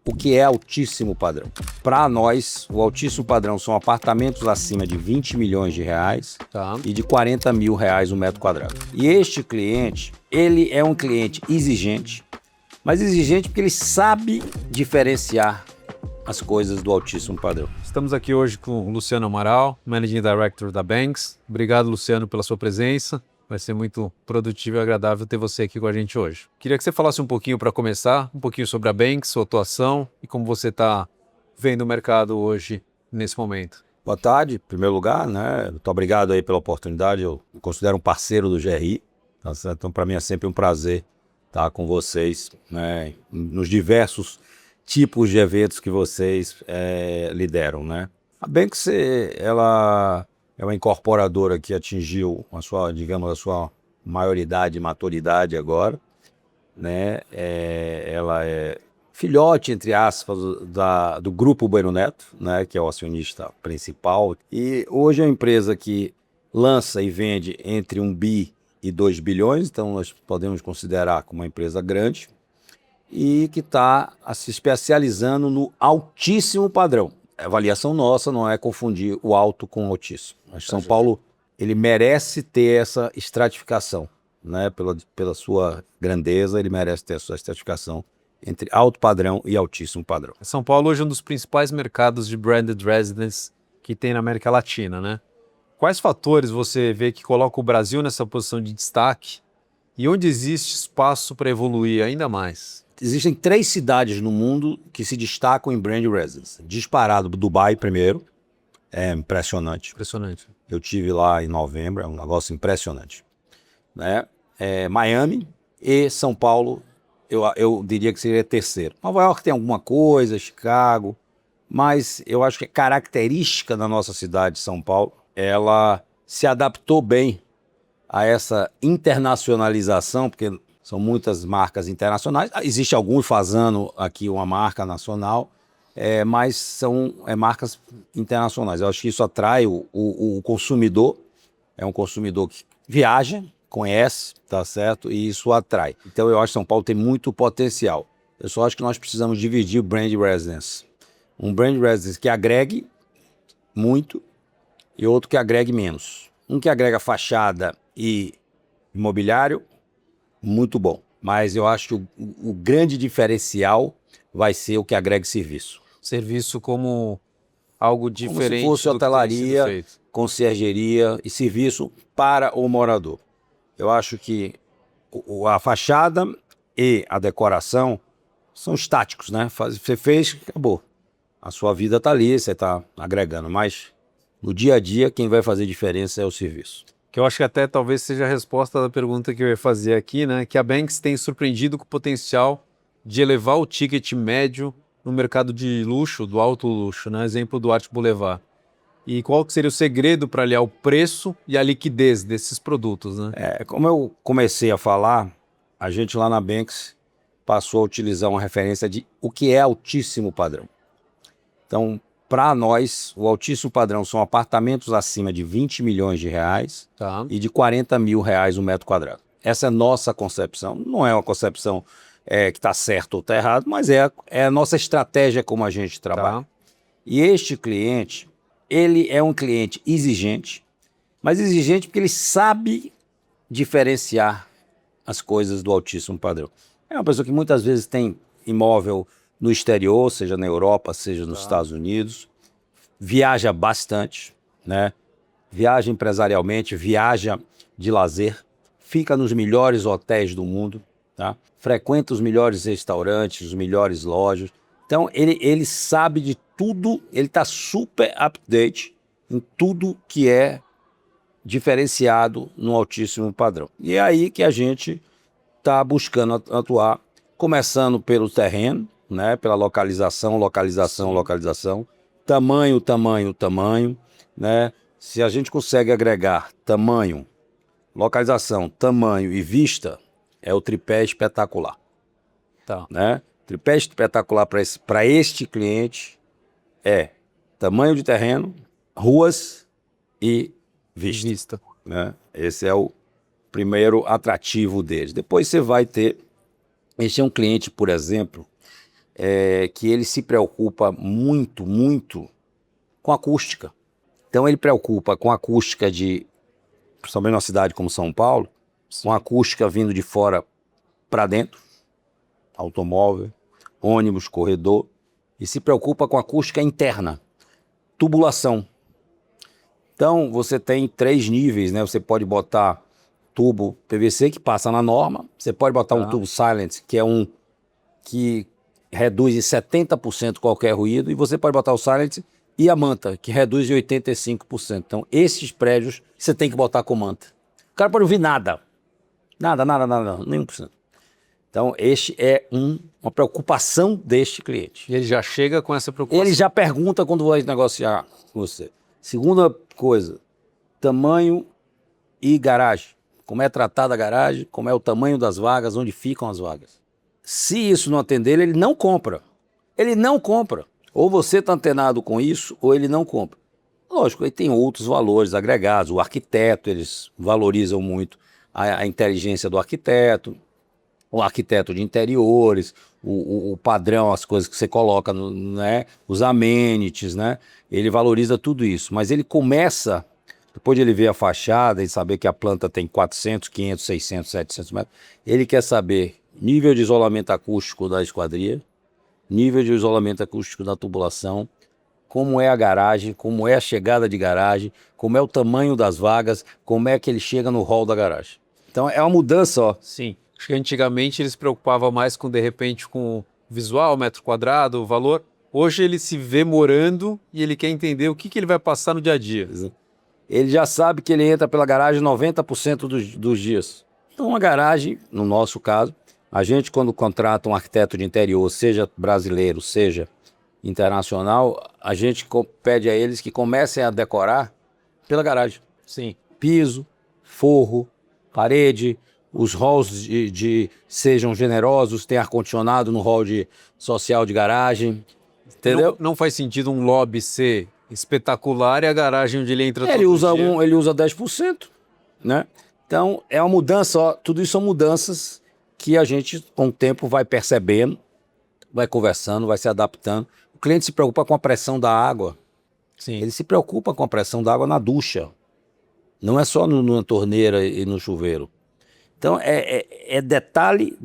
o que é altíssimo padrão. Para nós, o altíssimo padrão são apartamentos acima de 20 milhões de reais e de 40 mil reais o metro quadrado. E este cliente, ele é um cliente exigente, mas exigente porque ele sabe diferenciar as coisas do altíssimo padrão. Estamos aqui hoje com o Luciano Amaral, Managing Director da Banks. Obrigado, Luciano, pela sua presença. Vai ser muito produtivo e agradável ter você aqui com a gente hoje. Queria que você falasse um pouquinho para começar, um pouquinho sobre a Banks, sua atuação e como você está vendo o mercado hoje, nesse momento. Boa tarde, em primeiro lugar, né? Muito obrigado aí pela oportunidade. Eu me considero um parceiro do GRI, tá certo? Então, para mim é sempre um prazer estar com vocês, né? Nos diversos tipos de eventos que vocês lideram, né? A Banks, ela é uma incorporadora que atingiu a sua, digamos, a sua maioridade e maturidade agora, né? Ela é filhote, entre aspas, do Grupo Bueno Neto, né? Que é o acionista principal. E hoje é uma empresa que lança e vende entre 1 bi e 2 bilhões, então nós podemos considerar como uma empresa grande, e que está se especializando no altíssimo padrão. A avaliação nossa não é confundir o alto com o altíssimo. Mas São Paulo, ele merece ter essa estratificação, né? Pela sua grandeza, ele merece ter essa estratificação entre alto padrão e altíssimo padrão. São Paulo hoje é um dos principais mercados de branded residence que tem na América Latina, né? Quais fatores você vê que colocam o Brasil nessa posição de destaque e onde existe espaço para evoluir ainda mais? Existem 3 cidades no mundo que se destacam em brand residence. Disparado, Dubai primeiro, é impressionante. Impressionante. Eu tive lá em novembro, é um negócio impressionante, né? Miami e São Paulo, eu diria que seria terceiro. Nova York tem alguma coisa, Chicago, mas eu acho que a característica da nossa cidade, São Paulo, ela se adaptou bem a essa internacionalização, porque são muitas marcas internacionais. Existe alguns fazendo aqui uma marca nacional, mas são marcas internacionais. Eu acho que isso atrai o consumidor. É um consumidor que viaja, conhece, tá certo? E isso atrai. Então eu acho que São Paulo tem muito potencial. Eu só acho que nós precisamos dividir o brand residence. Um brand residence que agregue muito e outro que agregue menos. Um que agrega fachada e imobiliário, muito bom. Mas eu acho que o grande diferencial vai ser o que agrega serviço. Serviço como algo diferente. Como se fosse hotelaria, conciergeria e serviço para o morador. Eu acho que a fachada e a decoração são estáticos, né? Você fez, acabou. A sua vida está ali, você está agregando. Mas no dia a dia, quem vai fazer diferença é o serviço. Que eu acho que até talvez seja a resposta da pergunta que eu ia fazer aqui, né? Que a Banks tem surpreendido com o potencial de elevar o ticket médio no mercado de luxo, do alto luxo, né? Exemplo do Art Boulevard. E qual que seria o segredo para aliar o preço e a liquidez desses produtos, né? Como eu comecei a falar, a gente lá na Banks passou a utilizar uma referência de o que é altíssimo padrão. Então, para nós, o altíssimo padrão são apartamentos acima de 20 milhões de reais e de 40 mil reais o metro quadrado. Essa é a nossa concepção. Não é uma concepção que está certo ou está errado, mas é a nossa estratégia como a gente trabalha. E este cliente, ele é um cliente exigente, mas exigente porque ele sabe diferenciar as coisas do altíssimo padrão. É uma pessoa que muitas vezes tem imóvel no exterior, seja na Europa, seja nos Estados Unidos, viaja bastante, né? Viaja empresarialmente, viaja de lazer, fica nos melhores hotéis do mundo, tá? Frequenta os melhores restaurantes, os melhores lojas. Então ele sabe de tudo, ele está super up-to-date em tudo que é diferenciado no altíssimo padrão. E é aí que a gente está buscando atuar, começando pelo terreno, né? Pela localização, tamanho, né? Se a gente consegue agregar tamanho, localização, tamanho e vista, é o tripé espetacular. Né? Tripé espetacular para este cliente é tamanho de terreno, ruas e vista. Né? Esse é o primeiro atrativo deles. Depois você vai ter... Este é um cliente, por exemplo, que ele se preocupa muito, muito com a acústica. Então ele preocupa com a acústica principalmente numa cidade como São Paulo, com a acústica vindo de fora para dentro, automóvel, ônibus, corredor, e se preocupa com a acústica interna, tubulação. Então você tem 3 níveis, né? Você pode botar tubo PVC que passa na norma, você pode botar um tubo silent, que é que reduz em 70% qualquer ruído, e você pode botar o silent e a manta, que reduz em 85%. Então, esses prédios você tem que botar com manta. O cara pode ouvir nada. Nada, nenhum por cento. Então, este é uma preocupação deste cliente. E ele já chega com essa preocupação. Ele já pergunta quando vai negociar com você. Segunda coisa, tamanho e garagem. Como é tratada a garagem, como é o tamanho das vagas, onde ficam as vagas. Se isso não atender, ele não compra. Ele não compra. Ou você está antenado com isso, ou ele não compra. Lógico, ele tem outros valores agregados. O arquiteto, eles valorizam muito a inteligência do arquiteto, o arquiteto de interiores, o padrão, as coisas que você coloca, né? Os amenities, né? Ele valoriza tudo isso. Mas ele começa, depois de ele ver a fachada e saber que a planta tem 400, 500, 600, 700 metros, ele quer saber nível de isolamento acústico da esquadria, nível de isolamento acústico da tubulação, como é a garagem, como é a chegada de garagem, como é o tamanho das vagas, como é que ele chega no hall da garagem. Então é uma mudança, ó. Sim. Acho que antigamente ele se preocupava mais com, de repente, com o visual, metro quadrado, o valor. Hoje ele se vê morando e ele quer entender o que ele vai passar no dia a dia. Ele já sabe que ele entra pela garagem 90% dos dias. Então uma garagem, no nosso caso, a gente quando contrata um arquiteto de interior, seja brasileiro, seja internacional, a gente pede a eles que comecem a decorar pela garagem. Sim. Piso, forro, parede, os halls sejam generosos, tem ar-condicionado no hall social de garagem, entendeu? Não faz sentido um lobby ser espetacular e a garagem onde ele entra todo dia. Ele usa 10%, né? Então é uma mudança, ó, tudo isso são mudanças que a gente com o tempo vai percebendo, vai conversando, vai se adaptando. O cliente se preocupa com a pressão da água. Sim. Ele se preocupa com a pressão da água na ducha. Não é só na torneira e no chuveiro. Então é detalhe.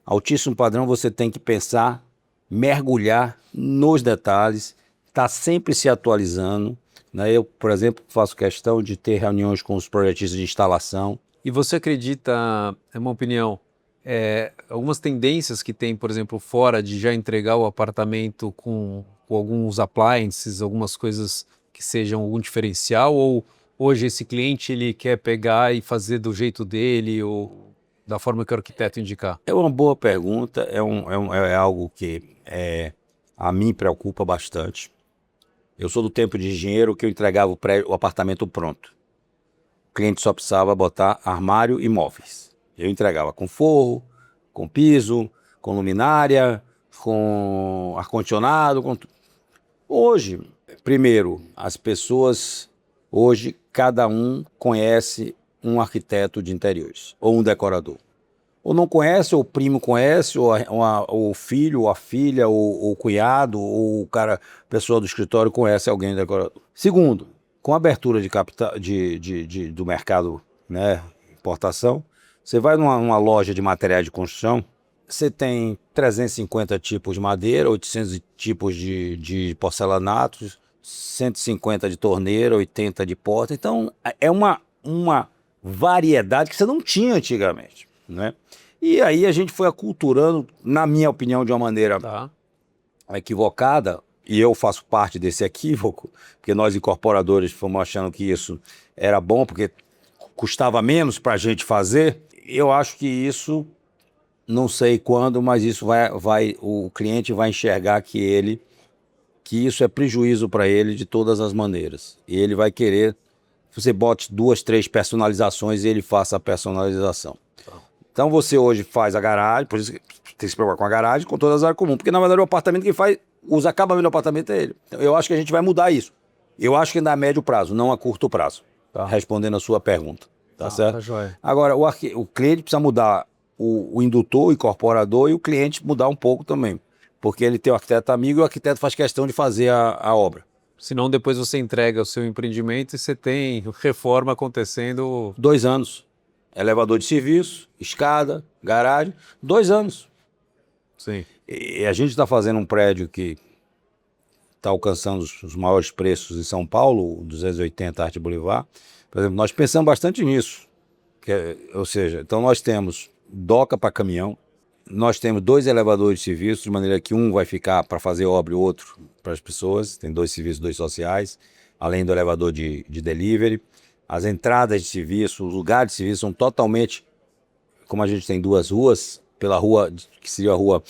Altíssimo padrão, você tem que pensar, mergulhar nos detalhes, tá sempre se atualizando, né? Eu, por exemplo, faço questão de ter reuniões com os projetistas de instalação. E você acredita, é uma opinião, algumas tendências que tem, por exemplo, fora de já entregar o apartamento com alguns appliances, algumas coisas que sejam algum diferencial, ou hoje esse cliente ele quer pegar e fazer do jeito dele ou da forma que o arquiteto indicar? É uma boa pergunta, é algo que a mim preocupa bastante. Eu sou do tempo de engenheiro que eu entregava o apartamento pronto. O cliente só precisava botar armário e móveis. Eu entregava com forro, com piso, com luminária, com ar-condicionado, com tudo. Hoje, primeiro, as pessoas, hoje cada um conhece um arquiteto de interiores, ou um decorador. Ou não conhece, ou o primo conhece, ou o filho, ou a filha, ou o cunhado, ou o cara, pessoa do escritório conhece alguém decorador. Segundo, com a abertura de capital, do mercado, né, importação, você vai numa loja de materiais de construção, você tem 350 tipos de madeira, 800 tipos de porcelanatos, 150 de torneira, 80 de porta. Então, é uma variedade que você não tinha antigamente, né? E aí a gente foi aculturando, na minha opinião, de uma maneira equivocada, e eu faço parte desse equívoco, porque nós incorporadores fomos achando que isso era bom, porque custava menos para a gente fazer. Eu acho que isso, não sei quando, mas isso o cliente vai enxergar que isso é prejuízo para ele de todas as maneiras. E ele vai querer que você bote 2, 3 personalizações e ele faça a personalização. Então você hoje faz a garagem, por isso que tem que se preocupar com a garagem, com todas as áreas comuns, porque na verdade o apartamento que faz, os acabamentos do apartamento é ele. Então, eu acho que a gente vai mudar isso. Eu acho que ainda a médio prazo, não a curto prazo. Respondendo a sua pergunta. Tá certo? Tá joia. Agora, o cliente precisa mudar o indutor, o incorporador e o cliente mudar um pouco também. Porque ele tem o arquiteto amigo e o arquiteto faz questão de fazer a obra. Senão depois você entrega o seu empreendimento e você tem reforma acontecendo. 2 anos. Elevador de serviço, escada, garagem, 2 anos. Sim. E a gente está fazendo um prédio que está alcançando os maiores preços em São Paulo, o 280 Arte Boulevard. Por exemplo, nós pensamos bastante nisso. Ou seja, então nós temos doca para caminhão, nós temos 2 elevadores de serviço, de maneira que um vai ficar para fazer obra e o outro para as pessoas. Tem 2 serviços, 2 sociais, além do elevador de delivery. As entradas de serviço, os lugares de serviço são totalmente, como a gente tem 2 ruas, pela rua, que seria a rua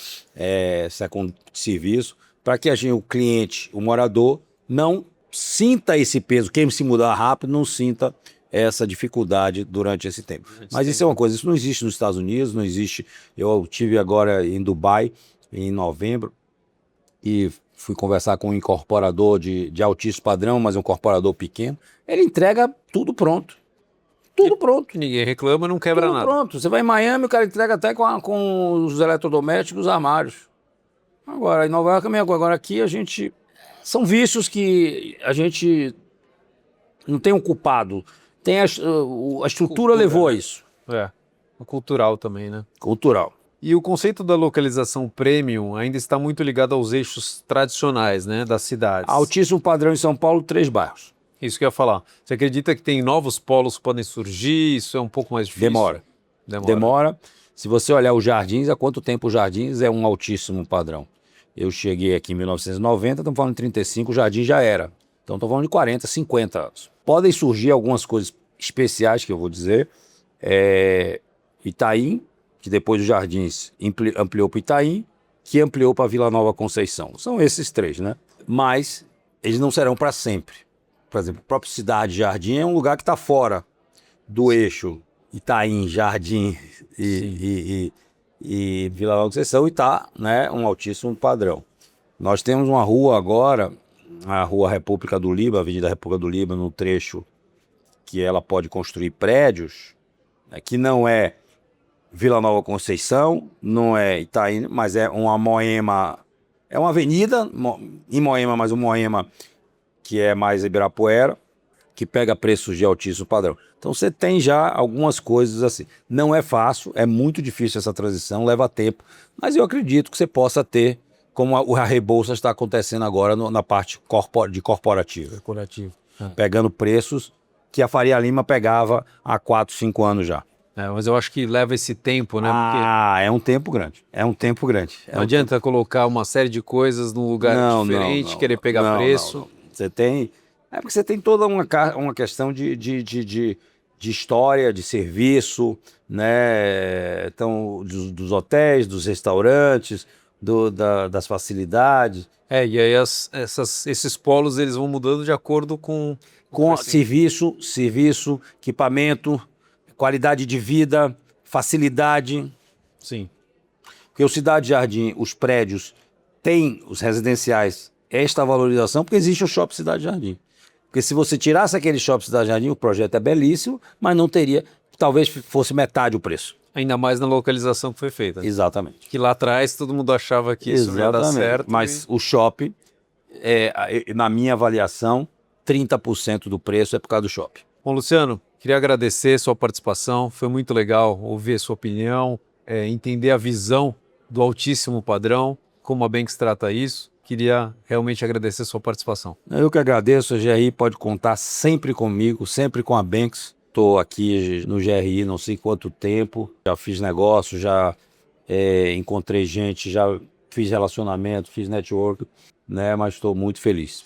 second serviço, para que o cliente, o morador, não sinta esse peso, quem se mudar rápido não sinta essa dificuldade durante esse tempo. Mas isso é uma coisa, isso não existe nos Estados Unidos, não existe. Eu estive agora em Dubai, em novembro, e fui conversar com um incorporador de altíssimo padrão, mas um incorporador pequeno. Ele entrega tudo pronto. Tudo pronto. Ninguém reclama, não quebra Tudo nada. pronto. Você vai em Miami, o cara entrega até com os eletrodomésticos, os armários. Agora, em Nova York também, agora aqui a gente... São vícios que a gente não tem um culpado. Tem a estrutura Cultura, levou a né? isso. É. O cultural também, né? Cultural. E o conceito da localização premium ainda está muito ligado aos eixos tradicionais, né, das cidades. Altíssimo padrão em São Paulo, 3 bairros. Isso que eu ia falar. Você acredita que tem novos polos que podem surgir? Isso é um pouco mais difícil? Demora. Se você olhar os Jardins, há quanto tempo os Jardins é um altíssimo padrão? Eu cheguei aqui em 1990, estamos falando de 35, o Jardim já era. Então estamos falando de 40, 50 anos. Podem surgir algumas coisas especiais que eu vou dizer. Itaim, que depois dos Jardins ampliou para Itaim, que ampliou para Vila Nova Conceição. São esses 3, né? Mas eles não serão para sempre. Por exemplo, a própria cidade Jardim é um lugar que está fora do eixo Itaim, Jardim e Vila Nova Conceição, e está, né, um altíssimo padrão. Nós temos uma rua agora, a Rua República do Líbano, a Avenida República do Líbano, no trecho que ela pode construir prédios, né, que não é Vila Nova Conceição, não é Itaim, mas é uma Moema, é uma avenida em Moema, mas um Moema que é mais Ibirapuera, que pega preços de altíssimo padrão. Então você tem já algumas coisas assim. Não é fácil, é muito difícil essa transição, leva tempo, mas eu acredito que você possa ter, como a Rebouças está acontecendo agora na parte de corporativa. Pegando preços que a Faria Lima pegava há 4, 5 anos já. Mas eu acho que leva esse tempo, né? É um tempo grande. É um tempo grande. Não adianta colocar uma série de coisas num lugar diferente, querer pegar preço. Não. Você tem... porque você tem toda uma questão de história, de serviço, né? Então, dos hotéis, dos restaurantes, das facilidades. E aí esses polos eles vão mudando de acordo com serviço, equipamento, qualidade de vida, facilidade. Sim. Porque o Cidade Jardim, os prédios, têm os residenciais, esta valorização, porque existe o Shopping Cidade Jardim. Porque se você tirasse aquele Shopping Cidade Jardim, o projeto é belíssimo, mas não teria, talvez fosse metade o preço. Ainda mais na localização que foi feita. Exatamente. Que lá atrás todo mundo achava que isso não ia dar certo. Mas o shopping, na minha avaliação, 30% do preço é por causa do shopping. Bom, Luciano, queria agradecer sua participação, foi muito legal ouvir a sua opinião, entender a visão do altíssimo padrão, como a Banks trata isso. Queria realmente agradecer a sua participação. Eu que agradeço, a GRI pode contar sempre comigo, sempre com a Banks. Estou aqui no GRI não sei quanto tempo, já fiz negócio, já encontrei gente, já fiz relacionamento, fiz network, né? Mas estou muito feliz.